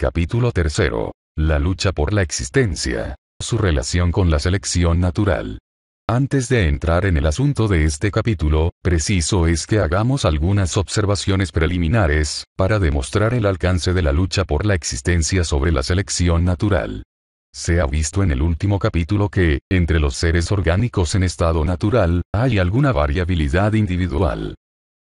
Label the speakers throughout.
Speaker 1: Capítulo 3. La lucha por la existencia. Su relación con la selección natural. Antes de entrar en el asunto de este capítulo, preciso es que hagamos algunas observaciones preliminares, para demostrar el alcance de la lucha por la existencia sobre la selección natural. Se ha visto en el último capítulo que, entre los seres orgánicos en estado natural, hay alguna variabilidad individual.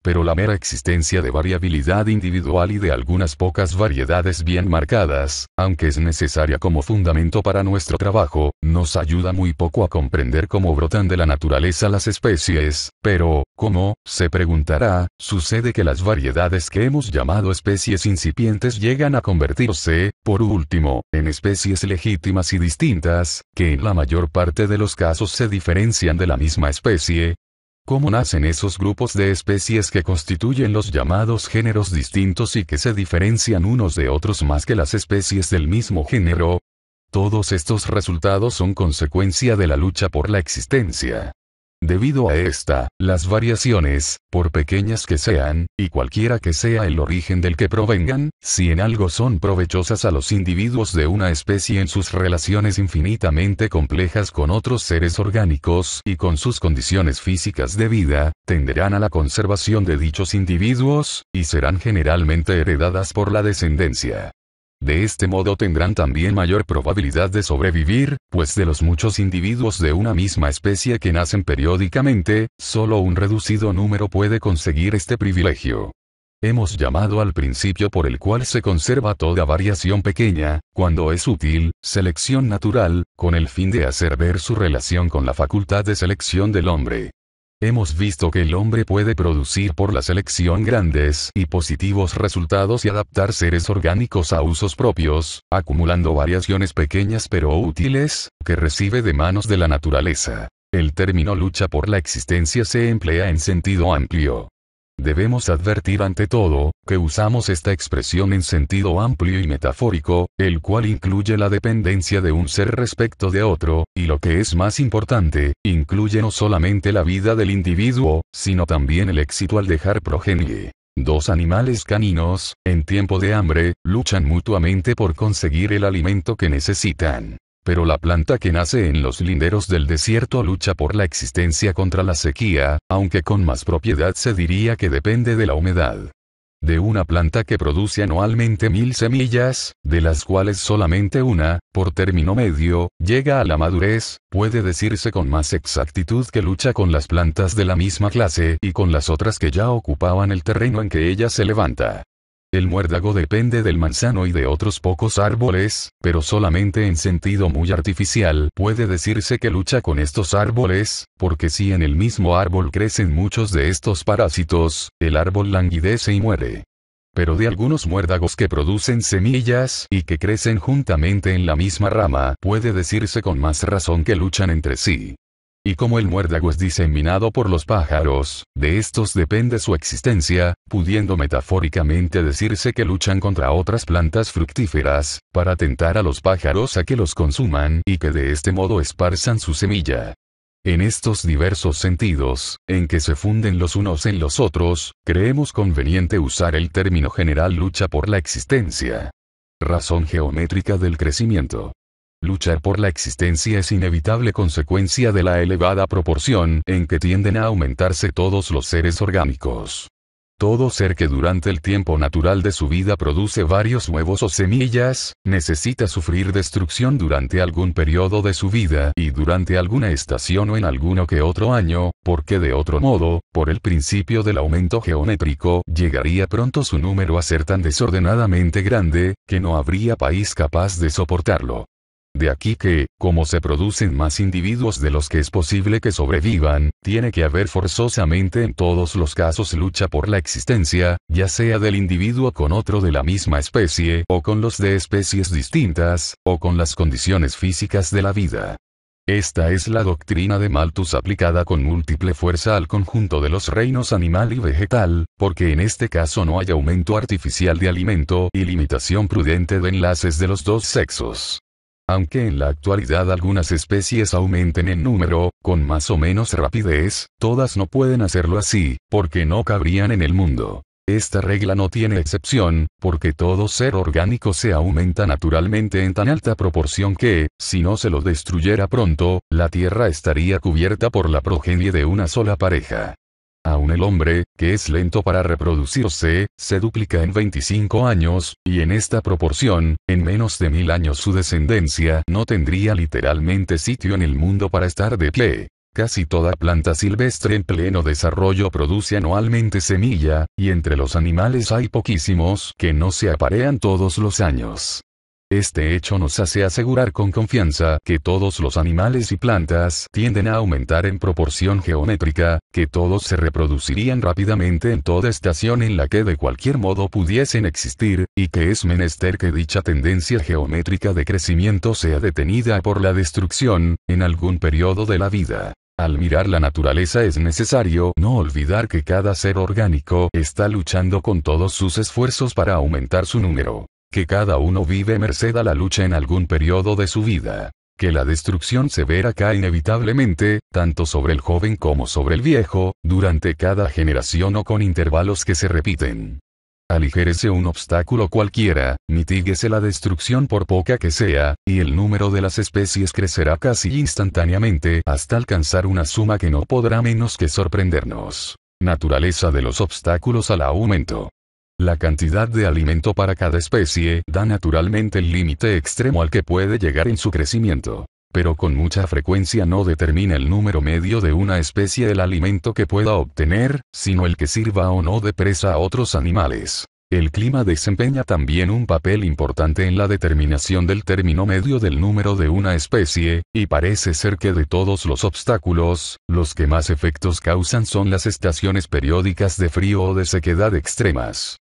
Speaker 1: Pero la mera existencia de variabilidad individual y de algunas pocas variedades bien marcadas, aunque es necesaria como fundamento para nuestro trabajo, nos ayuda muy poco a comprender cómo brotan de la naturaleza las especies, pero, ¿cómo?, se preguntará, sucede que las variedades que hemos llamado especies incipientes llegan a convertirse, por último, en especies legítimas y distintas, que en la mayor parte de los casos se diferencian de la misma especie. ¿Cómo nacen esos grupos de especies que constituyen los llamados géneros distintos y que se diferencian unos de otros más que las especies del mismo género? Todos estos resultados son consecuencia de la lucha por la existencia. Debido a esta, las variaciones, por pequeñas que sean, y cualquiera que sea el origen del que provengan, si en algo son provechosas a los individuos de una especie en sus relaciones infinitamente complejas con otros seres orgánicos y con sus condiciones físicas de vida, tenderán a la conservación de dichos individuos, y serán generalmente heredadas por la descendencia. De este modo tendrán también mayor probabilidad de sobrevivir, pues de los muchos individuos de una misma especie que nacen periódicamente, solo un reducido número puede conseguir este privilegio. Hemos llamado al principio por el cual se conserva toda variación pequeña, cuando es útil, selección natural, con el fin de hacer ver su relación con la facultad de selección del hombre. Hemos visto que el hombre puede producir por la selección grandes y positivos resultados y adaptar seres orgánicos a usos propios, acumulando variaciones pequeñas pero útiles, que recibe de manos de la naturaleza. El término lucha por la existencia se emplea en sentido amplio. Debemos advertir ante todo, que usamos esta expresión en sentido amplio y metafórico, el cual incluye la dependencia de un ser respecto de otro, y lo que es más importante, incluye no solamente la vida del individuo, sino también el éxito al dejar progenie. Dos animales caninos, en tiempo de hambre, luchan mutuamente por conseguir el alimento que necesitan. Pero la planta que nace en los linderos del desierto lucha por la existencia contra la sequía, aunque con más propiedad se diría que depende de la humedad. De una planta que produce anualmente 1000 semillas, de las cuales solamente una, por término medio, llega a la madurez, puede decirse con más exactitud que lucha con las plantas de la misma clase y con las otras que ya ocupaban el terreno en que ella se levanta. El muérdago depende del manzano y de otros pocos árboles, pero solamente en sentido muy artificial puede decirse que lucha con estos árboles, porque si en el mismo árbol crecen muchos de estos parásitos, el árbol languidece y muere. Pero de algunos muérdagos que producen semillas y que crecen juntamente en la misma rama, puede decirse con más razón que luchan entre sí. Y como el muérdago es diseminado por los pájaros, de estos depende su existencia, pudiendo metafóricamente decirse que luchan contra otras plantas fructíferas, para tentar a los pájaros a que los consuman y que de este modo esparzan su semilla. En estos diversos sentidos, en que se funden los unos en los otros, creemos conveniente usar el término general lucha por la existencia. Razón geométrica del crecimiento. Luchar por la existencia es inevitable consecuencia de la elevada proporción en que tienden a aumentarse todos los seres orgánicos. Todo ser que durante el tiempo natural de su vida produce varios huevos o semillas, necesita sufrir destrucción durante algún periodo de su vida y durante alguna estación o en alguno que otro año, porque de otro modo, por el principio del aumento geométrico, llegaría pronto su número a ser tan desordenadamente grande, que no habría país capaz de soportarlo. De aquí que, como se producen más individuos de los que es posible que sobrevivan, tiene que haber forzosamente en todos los casos lucha por la existencia, ya sea del individuo con otro de la misma especie, o con los de especies distintas, o con las condiciones físicas de la vida. Esta es la doctrina de Malthus aplicada con múltiple fuerza al conjunto de los reinos animal y vegetal, porque en este caso no hay aumento artificial de alimento y limitación prudente de enlaces de los dos sexos. Aunque en la actualidad algunas especies aumenten en número, con más o menos rapidez, todas no pueden hacerlo así, porque no cabrían en el mundo. Esta regla no tiene excepción, porque todo ser orgánico se aumenta naturalmente en tan alta proporción que, si no se lo destruyera pronto, la Tierra estaría cubierta por la progenie de una sola pareja. Aún el hombre, que es lento para reproducirse, se duplica en 25 años, y en esta proporción, en menos de 1000 años su descendencia no tendría literalmente sitio en el mundo para estar de pie. Casi toda planta silvestre en pleno desarrollo produce anualmente semilla, y entre los animales hay poquísimos que no se aparean todos los años. Este hecho nos hace asegurar con confianza que todos los animales y plantas tienden a aumentar en proporción geométrica, que todos se reproducirían rápidamente en toda estación en la que de cualquier modo pudiesen existir, y que es menester que dicha tendencia geométrica de crecimiento sea detenida por la destrucción, en algún periodo de la vida. Al mirar la naturaleza es necesario no olvidar que cada ser orgánico está luchando con todos sus esfuerzos para aumentar su número. Que cada uno vive merced a la lucha en algún periodo de su vida. Que la destrucción severa cae inevitablemente, tanto sobre el joven como sobre el viejo, durante cada generación o con intervalos que se repiten. Aligérese un obstáculo cualquiera, mitíguese la destrucción por poca que sea, y el número de las especies crecerá casi instantáneamente hasta alcanzar una suma que no podrá menos que sorprendernos. Naturaleza de los obstáculos al aumento. La cantidad de alimento para cada especie da naturalmente el límite extremo al que puede llegar en su crecimiento. Pero con mucha frecuencia no determina el número medio de una especie el alimento que pueda obtener, sino el que sirva o no de presa a otros animales. El clima desempeña también un papel importante en la determinación del término medio del número de una especie, y parece ser que de todos los obstáculos, los que más efectos causan son las estaciones periódicas de frío o de sequedad extremas.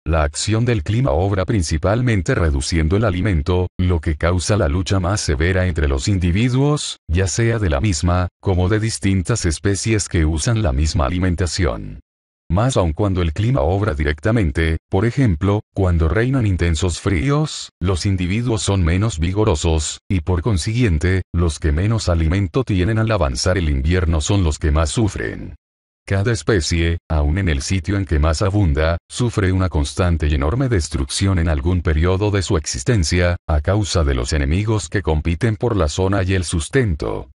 Speaker 1: La acción del clima obra principalmente reduciendo el alimento, lo que causa la lucha más severa entre los individuos, ya sea de la misma, como de distintas especies que usan la misma alimentación. Más aun cuando el clima obra directamente, por ejemplo, cuando reinan intensos fríos, los individuos son menos vigorosos, y por consiguiente, los que menos alimento tienen al avanzar el invierno son los que más sufren. Cada especie, aun en el sitio en que más abunda, sufre una constante y enorme destrucción en algún periodo de su existencia, a causa de los enemigos que compiten por la zona y el sustento.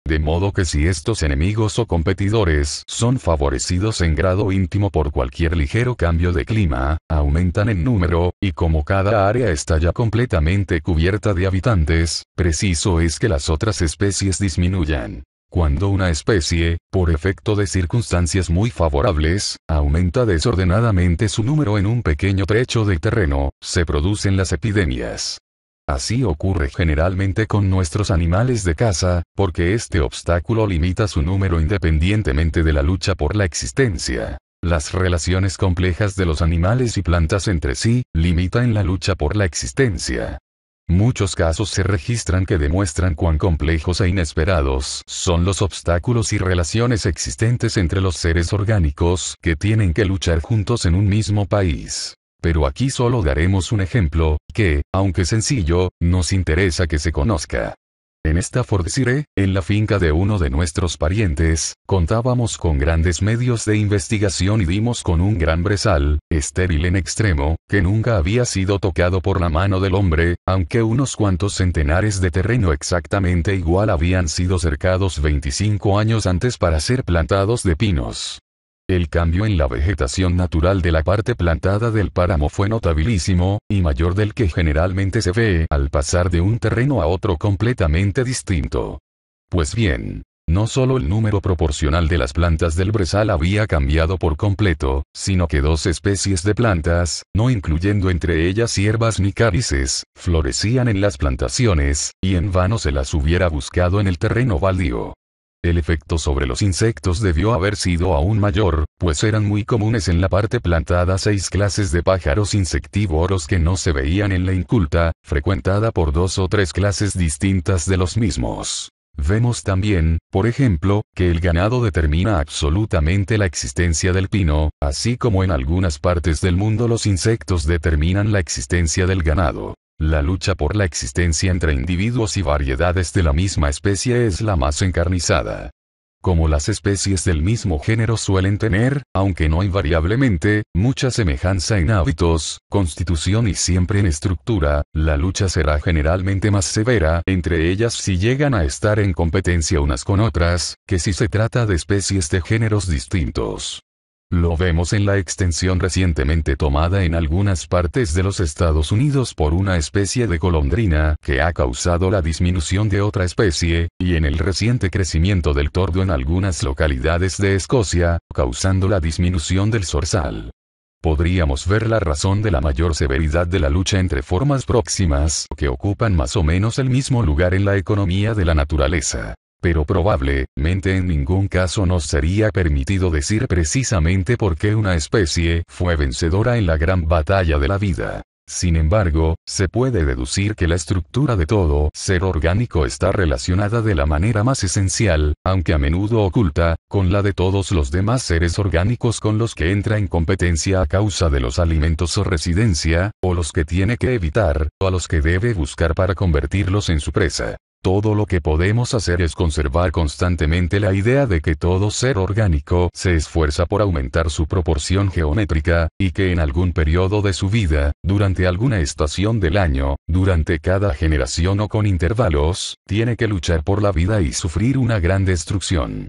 Speaker 1: De modo que si estos enemigos o competidores son favorecidos en grado íntimo por cualquier ligero cambio de clima, aumentan en número, y como cada área está ya completamente cubierta de habitantes, preciso es que las otras especies disminuyan. Cuando una especie, por efecto de circunstancias muy favorables, aumenta desordenadamente su número en un pequeño trecho de terreno, se producen las epidemias. Así ocurre generalmente con nuestros animales de caza, porque este obstáculo limita su número independientemente de la lucha por la existencia. Las relaciones complejas de los animales y plantas entre sí, limitan la lucha por la existencia. Muchos casos se registran que demuestran cuán complejos e inesperados son los obstáculos y relaciones existentes entre los seres orgánicos que tienen que luchar juntos en un mismo país. Pero aquí solo daremos un ejemplo, que, aunque sencillo, nos interesa que se conozca. En Staffordshire, en la finca de uno de nuestros parientes, contábamos con grandes medios de investigación y dimos con un gran brezal, estéril en extremo, que nunca había sido tocado por la mano del hombre, aunque unos cuantos centenares de terreno exactamente igual habían sido cercados 25 años antes para ser plantados de pinos. El cambio en la vegetación natural de la parte plantada del páramo fue notabilísimo, y mayor del que generalmente se ve al pasar de un terreno a otro completamente distinto. Pues bien, no solo el número proporcional de las plantas del brezal había cambiado por completo, sino que 2 especies de plantas, no incluyendo entre ellas hierbas ni cálices, florecían en las plantaciones, y en vano se las hubiera buscado en el terreno baldío. El efecto sobre los insectos debió haber sido aún mayor, pues eran muy comunes en la parte plantada 6 clases de pájaros insectívoros que no se veían en la inculta, frecuentada por 2 o 3 clases distintas de los mismos. Vemos también, por ejemplo, que el ganado determina absolutamente la existencia del pino, así como en algunas partes del mundo los insectos determinan la existencia del ganado. La lucha por la existencia entre individuos y variedades de la misma especie es la más encarnizada. Como las especies del mismo género suelen tener, aunque no invariablemente, mucha semejanza en hábitos, constitución y siempre en estructura, la lucha será generalmente más severa entre ellas si llegan a estar en competencia unas con otras, que si se trata de especies de géneros distintos. Lo vemos en la extensión recientemente tomada en algunas partes de los Estados Unidos por una especie de golondrina que ha causado la disminución de otra especie, y en el reciente crecimiento del tordo en algunas localidades de Escocia, causando la disminución del zorzal. Podríamos ver la razón de la mayor severidad de la lucha entre formas próximas que ocupan más o menos el mismo lugar en la economía de la naturaleza. Pero probablemente en ningún caso nos sería permitido decir precisamente por qué una especie fue vencedora en la gran batalla de la vida. Sin embargo, se puede deducir que la estructura de todo ser orgánico está relacionada de la manera más esencial, aunque a menudo oculta, con la de todos los demás seres orgánicos con los que entra en competencia a causa de los alimentos o residencia, o los que tiene que evitar, o a los que debe buscar para convertirlos en su presa. Todo lo que podemos hacer es conservar constantemente la idea de que todo ser orgánico se esfuerza por aumentar su proporción geométrica, y que en algún periodo de su vida, durante alguna estación del año, durante cada generación o con intervalos, tiene que luchar por la vida y sufrir una gran destrucción.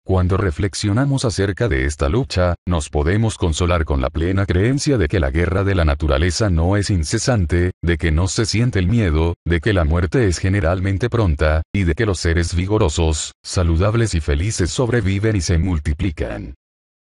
Speaker 1: Cuando reflexionamos acerca de esta lucha, nos podemos consolar con la plena creencia de que la guerra de la naturaleza no es incesante, de que no se siente el miedo, de que la muerte es generalmente pronta, y de que los seres vigorosos, saludables y felices sobreviven y se multiplican.